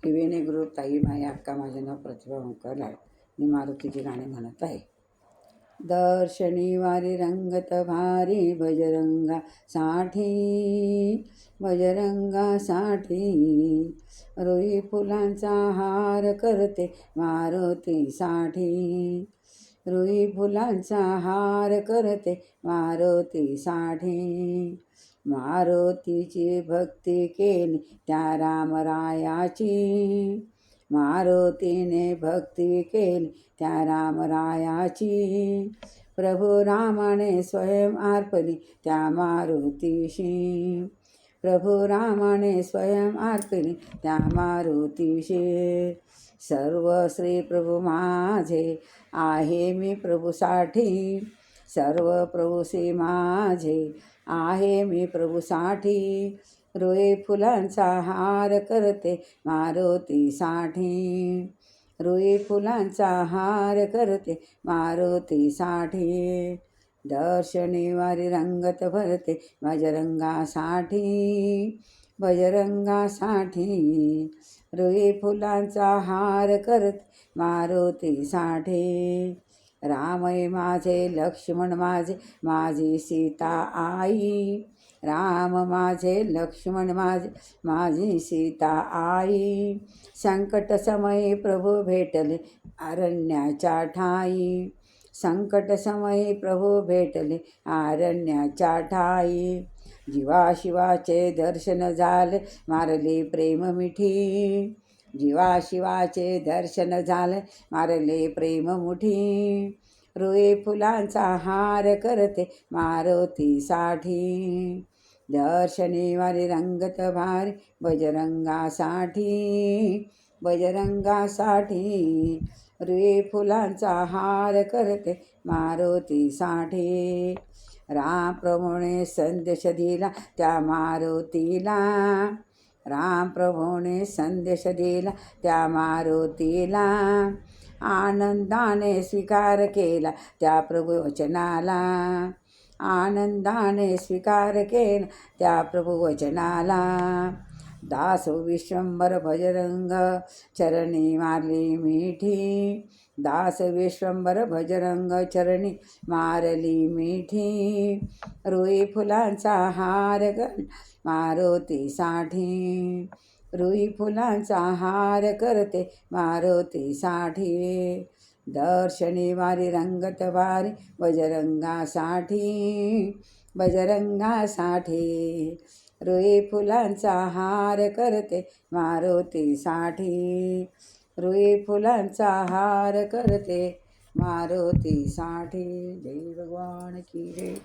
टिवेने group ताई माई अक्का माझे नाव प्रतिभा ओंकार आहे. मी मारुतीची गाणी म्हणत आहे. दर्शनीवारी रंगत भारी बजरंगा साठी, बजरंगा साठी. रुई फुलांचा हार करते मारुती साठी, रुई फुलांचा हार करते मारुती साठी. मारुतीची भक्ती केली त्या रामरायाची, मारुतीने भक्ती केली त्या रामरायाची. प्रभू रामाने स्वयं अर्पली त्या मारुतीशी, प्रभू रामाने स्वयं अर्पली त्या मारुतीशी. सर्व श्री प्रभू माझे आहे मी प्रभूसाठी, सर्व प्रभू श्री माझे आहे मी प्रभूसाठी. रुई फुलांचा हार करते मारुतीसाठी, रुई फुलांचा हार करते मारुतीसाठी. दर्शनीवारी रंगत भरते बजरंगासाठी, बजरंगासाठी. रुई फुलांचा हार करते मारुतीसाठी. रामय माझे लक्ष्मण माझे माझी सीता आई, राम माझे लक्ष्मण माझे माझी सीता आई. संकट समयी प्रभू भेटले अरण्याच्या ठाई, संकट समयी प्रभू भेटले अरण्याच्या ठाई. जीवा शिवाचे दर्शन झाले मारले प्रेम मिठी, जीवा शिवाचे दर्शन झाले मारले प्रेम मुठी. रुई फुलांचा हार करते मारुतीसाठी, दर्शनीवारी रंगत भारी बजरंगासाठी, बजरंगासाठी. रुई फुलांचा हार करते मारुतीसाठी. राम प्रभूने संदेश दिला त्या मारुतीला, राम प्रभूने संदेश दिला त्या मारुतीला. आनंदाने स्वीकार केला त्या प्रभू वचनाला, आनंदाने स्वीकार केला त्या प्रभू वचनाला. दास विश्वंभर बजरंग चरणी मारली मिठी, दास विश्वंभर बजरंग चरणी मारली मिठी. रुई फुलांचा हार कर मारुतीसाठी, रुई फुलांचा हार करते मारुतीसाठी. दर्शनीवारी रंगत भारी बजरंगासाठी, बजरंगासाठी. रुई फुलांचा हार करते मारुतीसाठी, रुई फुलांचा हार करते मारुतीसाठी. जय भगवान की जय.